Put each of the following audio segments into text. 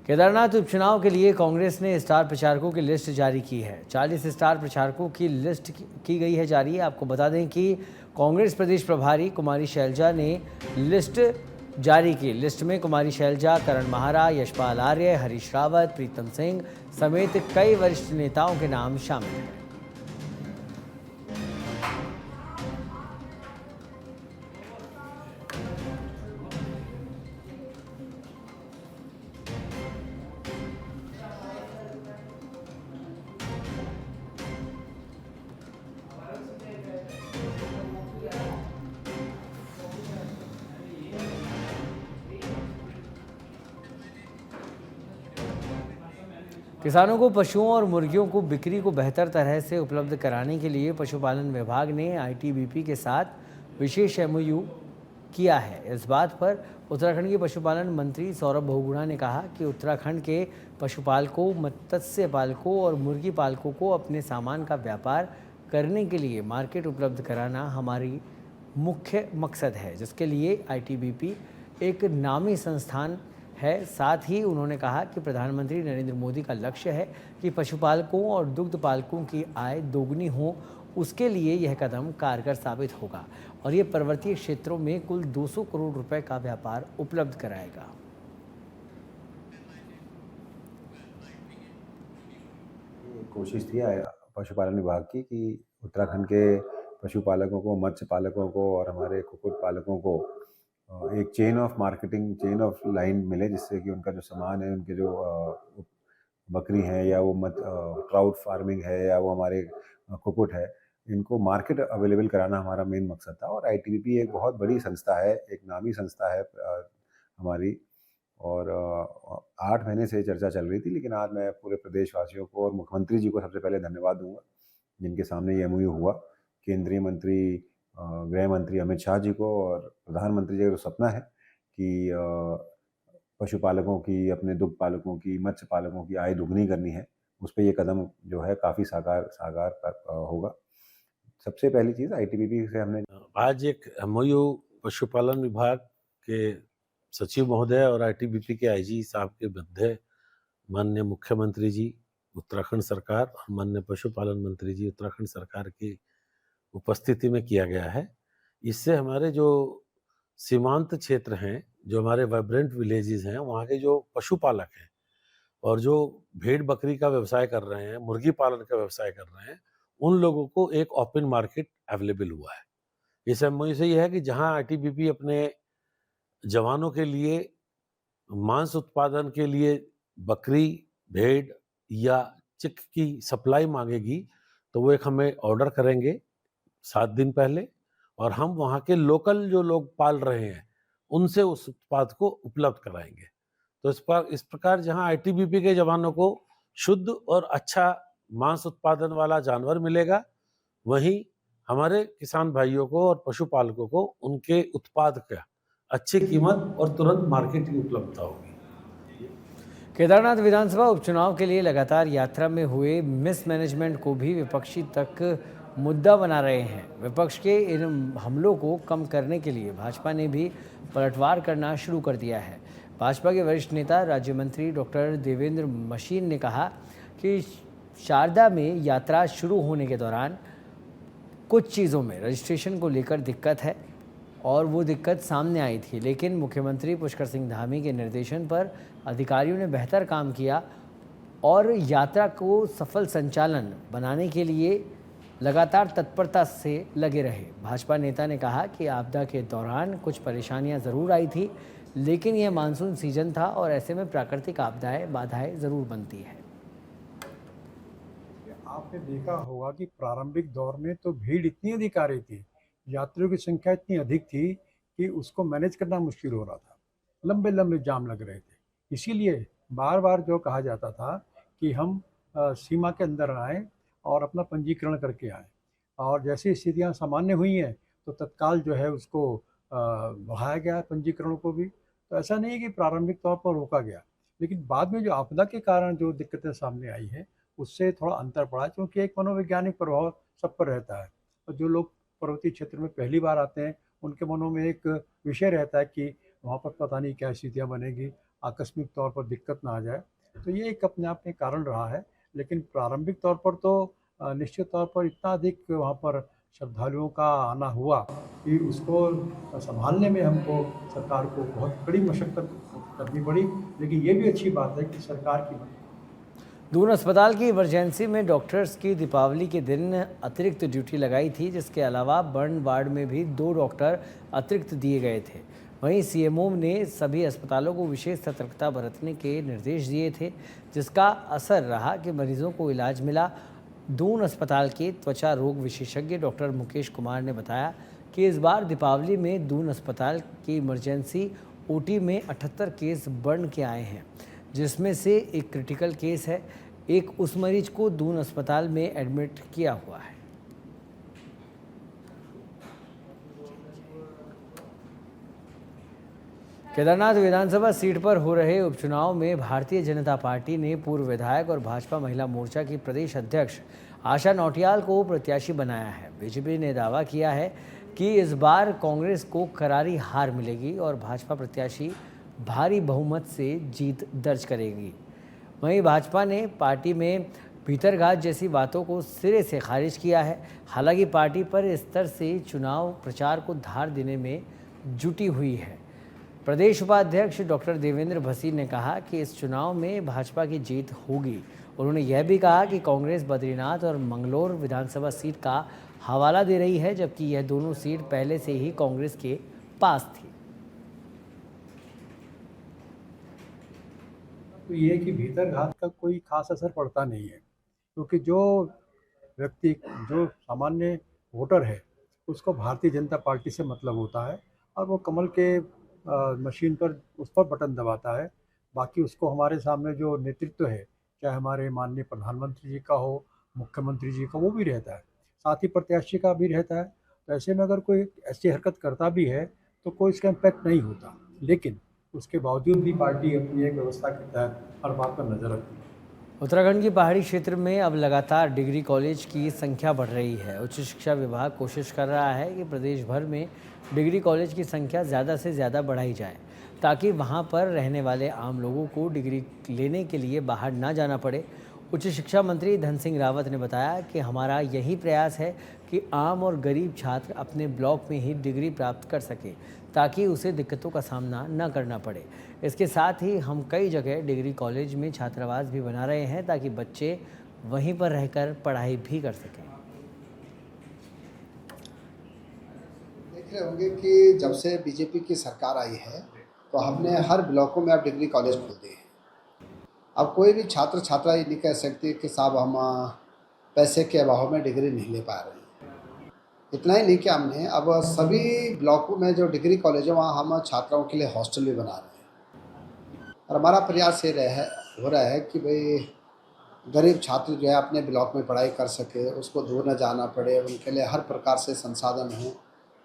केदारनाथ उपचुनाव के लिए कांग्रेस ने स्टार प्रचारकों की लिस्ट जारी की है। 40 स्टार प्रचारकों की लिस्ट की गई है जारी। आपको बता दें कि कांग्रेस प्रदेश प्रभारी कुमारी शैलजा ने लिस्ट जारी की। लिस्ट में कुमारी शैलजा, करण महारा, यशपाल आर्य, हरीश रावत, प्रीतम सिंह समेत कई वरिष्ठ नेताओं के नाम शामिल हैं। किसानों को पशुओं और मुर्गियों को बिक्री को बेहतर तरह से उपलब्ध कराने के लिए पशुपालन विभाग ने आईटीबीपी के साथ विशेष एमओयू किया है। इस बात पर उत्तराखंड के पशुपालन मंत्री सौरभ बहुगुणा ने कहा कि उत्तराखंड के पशुपालकों, मत्स्य पालकों और मुर्गी पालकों को अपने सामान का व्यापार करने के लिए मार्केट उपलब्ध कराना हमारी मुख्य मकसद है, जिसके लिए आईटीबीपी एक नामी संस्थान है। साथ ही उन्होंने कहा कि प्रधानमंत्री नरेंद्र मोदी का लक्ष्य है कि पशुपालकों और दुग्ध पालकों की आय दोगुनी हो। उसके लिए यह कदम कारगर साबित होगा और ये पर्वतीय क्षेत्रों में कुल 200 करोड़ रुपए का व्यापार उपलब्ध कराएगा। कोशिश थी पशुपालन विभाग की कि उत्तराखंड के पशुपालकों को, मत्स्य पालकों को और हमारे कुक्कुट पालकों को एक chain of marketing, chain of line मिले, जिससे कि उनका जो सामान है, उनके जो बकरी है या वो ट्राउट फार्मिंग है या वो हमारे कुक्कुट है, इनको मार्केट अवेलेबल कराना हमारा मेन मकसद था। और आईटीबीपी एक बहुत बड़ी संस्था है, एक नामी संस्था है हमारी। और 8 महीने से चर्चा चल रही थी, लेकिन आज मैं पूरे प्रदेशवासियों को और मुख्यमंत्री जी को सबसे पहले धन्यवाद दूंगा, जिनके सामने ये एमओयू हुआ। केंद्रीय मंत्री, गृह मंत्री अमित शाह जी को और प्रधानमंत्री जी का जो सपना है कि पशुपालकों की, अपने दुग्ध पालकों की, मत्स्य पालकों की आय दुगनी करनी है, उस पर ये कदम जो है काफ़ी साकार होगा। सबसे पहली चीज़ आईटीबीपी से हमने आज एक एमओयू पशुपालन विभाग के सचिव महोदय और आईटीबीपी के आईजी साहब के मध्य माननीय मुख्यमंत्री जी उत्तराखंड सरकार और माननीय पशुपालन मंत्री जी उत्तराखंड सरकार की उपस्थिति में किया गया है। इससे हमारे जो सीमांत क्षेत्र हैं, जो हमारे वाइब्रेंट विलेजेस हैं, वहाँ के जो पशुपालक हैं और जो भेड़ बकरी का व्यवसाय कर रहे हैं, मुर्गी पालन का व्यवसाय कर रहे हैं, उन लोगों को एक ओपन मार्केट अवेलेबल हुआ है। इस एमओयू से यह है कि जहां आईटीबीपी अपने जवानों के लिए मांस उत्पादन के लिए बकरी, भेड़ या चिक की सप्लाई मांगेगी, तो वो एक हमें ऑर्डर करेंगे 7 दिन पहले और हम वहाँ के लोकल जो लोग पाल रहे हैं उनसे उस उत्पाद को उपलब्ध कराएंगे। तो इस प्रकार जहाँ आईटीबीपी के जवानों को शुद्ध और अच्छा मांस उत्पादन वाला जानवर मिलेगा, वहीं हमारे किसान भाइयों को और पशुपालकों को उनके उत्पाद का अच्छी कीमत और तुरंत मार्केट की उपलब्धता होगी। केदारनाथ विधानसभा उपचुनाव के लिए लगातार यात्रा में हुए मिसमैनेजमेंट को भी विपक्षी तक मुद्दा बना रहे हैं। विपक्ष के इन हमलों को कम करने के लिए भाजपा ने भी पलटवार करना शुरू कर दिया है। भाजपा के वरिष्ठ नेता राज्य मंत्री डॉक्टर देवेंद्र मशीन ने कहा कि शारदा में यात्रा शुरू होने के दौरान कुछ चीज़ों में रजिस्ट्रेशन को लेकर दिक्कत है और वो दिक्कत सामने आई थी, लेकिन मुख्यमंत्री पुष्कर सिंह धामी के निर्देशन पर अधिकारियों ने बेहतर काम किया और यात्रा को सफल संचालन बनाने के लिए लगातार तत्परता से लगे रहे। भाजपा नेता ने कहा कि आपदा के दौरान कुछ परेशानियां ज़रूर आई थी, लेकिन यह मानसून सीजन था और ऐसे में प्राकृतिक आपदाएं बाधाएं ज़रूर बनती है। आपने देखा होगा कि प्रारंभिक दौर में तो भीड़ इतनी अधिक आ रही थी, यात्रियों की संख्या इतनी अधिक थी कि उसको मैनेज करना मुश्किल हो रहा था। लंबे लंबे जाम लग रहे थे। इसीलिए बार बार जो कहा जाता था कि हम सीमा के अंदर आएँ और अपना पंजीकरण करके आएँ, और जैसी स्थितियाँ सामान्य हुई हैं तो तत्काल जो है उसको बढ़ाया गया पंजीकरण को भी। तो ऐसा नहीं है कि प्रारंभिक तौर पर रोका गया, लेकिन बाद में जो आपदा के कारण जो दिक्कतें सामने आई हैं उससे थोड़ा अंतर पड़ा, क्योंकि एक मनोवैज्ञानिक प्रभाव सब पर रहता है। और जो लोग पर्वतीय क्षेत्र में पहली बार आते हैं उनके मनों में एक विषय रहता है कि वहाँ पर पता नहीं क्या स्थितियाँ बनेगी, आकस्मिक तौर पर दिक्कत ना आ जाए। तो ये एक अपने आप में कारण रहा है, लेकिन प्रारंभिक तौर पर तो निश्चित तौर पर इतना अधिक वहाँ पर श्रद्धालुओं का आना हुआ कि उसको संभालने में हमको सरकार को बहुत बड़ी मशक्कत करनी पड़ी। लेकिन ये भी अच्छी बात है कि सरकार की दून अस्पताल की इमरजेंसी में डॉक्टर्स की दीपावली के दिन अतिरिक्त ड्यूटी लगाई थी, जिसके अलावा बर्न वार्ड में भी 2 डॉक्टर अतिरिक्त दिए गए थे। वहीं सीएमओ ने सभी अस्पतालों को विशेष सतर्कता बरतने के निर्देश दिए थे, जिसका असर रहा कि मरीजों को इलाज मिला। दून अस्पताल के त्वचा रोग विशेषज्ञ डॉक्टर मुकेश कुमार ने बताया कि इस बार दीपावली में दून अस्पताल की इमरजेंसी ओटी में 78 केस बर्न के आए हैं, जिसमें से एक क्रिटिकल केस है। एक उस मरीज को दून अस्पताल में एडमिट किया हुआ है। केदारनाथ विधानसभा सीट पर हो रहे उपचुनाव में भारतीय जनता पार्टी ने पूर्व विधायक और भाजपा महिला मोर्चा की प्रदेश अध्यक्ष आशा नौटियाल को प्रत्याशी बनाया है। बीजेपी ने दावा किया है कि इस बार कांग्रेस को करारी हार मिलेगी और भाजपा प्रत्याशी भारी बहुमत से जीत दर्ज करेगी। वहीं भाजपा ने पार्टी में भीतरघात जैसी बातों को सिरे से खारिज किया है। हालांकि पार्टी पर इस स्तर से चुनाव प्रचार को धार देने में जुटी हुई है। प्रदेश उपाध्यक्ष डॉक्टर देवेंद्र भसीन ने कहा कि इस चुनाव में भाजपा की जीत होगी। उन्होंने यह भी कहा कि कांग्रेस बद्रीनाथ और मंगलौर विधानसभा सीट का हवाला दे रही है, जबकि यह दोनों सीट पहले से ही कांग्रेस के पास थी। तो ये है कि भीतरघात का कोई खास असर पड़ता नहीं है, क्योंकि जो व्यक्ति जो सामान्य वोटर है उसको भारतीय जनता पार्टी से मतलब होता है और वो कमल के मशीन पर उस पर बटन दबाता है। बाकी उसको हमारे सामने जो नेतृत्व है, चाहे हमारे माननीय प्रधानमंत्री जी का हो, मुख्यमंत्री जी का, वो भी रहता है, साथ ही प्रत्याशी का भी रहता है। तो ऐसे में अगर कोई ऐसी हरकत करता भी है तो कोई इसका इम्पैक्ट नहीं होता, लेकिन उसके बावजूद भी पार्टी अपनी एक व्यवस्था के तहत हर बात पर नज़र रखती है। उत्तराखंड की पहाड़ी क्षेत्र में अब लगातार डिग्री कॉलेज की संख्या बढ़ रही है। उच्च शिक्षा विभाग कोशिश कर रहा है कि प्रदेश भर में डिग्री कॉलेज की संख्या ज़्यादा से ज़्यादा बढ़ाई जाए, ताकि वहां पर रहने वाले आम लोगों को डिग्री लेने के लिए बाहर ना जाना पड़े। उच्च शिक्षा मंत्री धन सिंह रावत ने बताया कि हमारा यही प्रयास है कि आम और गरीब छात्र अपने ब्लॉक में ही डिग्री प्राप्त कर सके, ताकि उसे दिक्कतों का सामना न करना पड़े। इसके साथ ही हम कई जगह डिग्री कॉलेज में छात्रावास भी बना रहे हैं, ताकि बच्चे वहीं पर रहकर पढ़ाई भी कर सकें। देख रहे होंगे कि जब से बीजेपी की सरकार आई है तो हमने हर ब्लॉकों में अब डिग्री कॉलेज खोल दिए हैं। अब कोई भी छात्र छात्रा ये नहीं कह सकती कि साहब हम पैसे के अभाव में डिग्री नहीं ले पा रहे हैं। इतना ही नहीं कि हमने अब सभी ब्लॉकों में जो डिग्री कॉलेज है वहाँ हम छात्राओं के लिए हॉस्टल भी बना रहे हैं। और हमारा प्रयास ये हो रहा है कि भाई गरीब छात्र जो है अपने ब्लॉक में पढ़ाई कर सके, उसको दूर न जाना पड़े, उनके लिए हर प्रकार से संसाधन हों।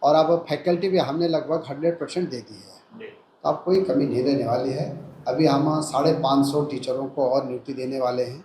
और अब फैकल्टी भी हमने लगभग 100% दे दी है, तो अब कोई कमी नहीं रहने वाली है। अभी हम 550 टीचरों को और नियुक्ति देने वाले हैं।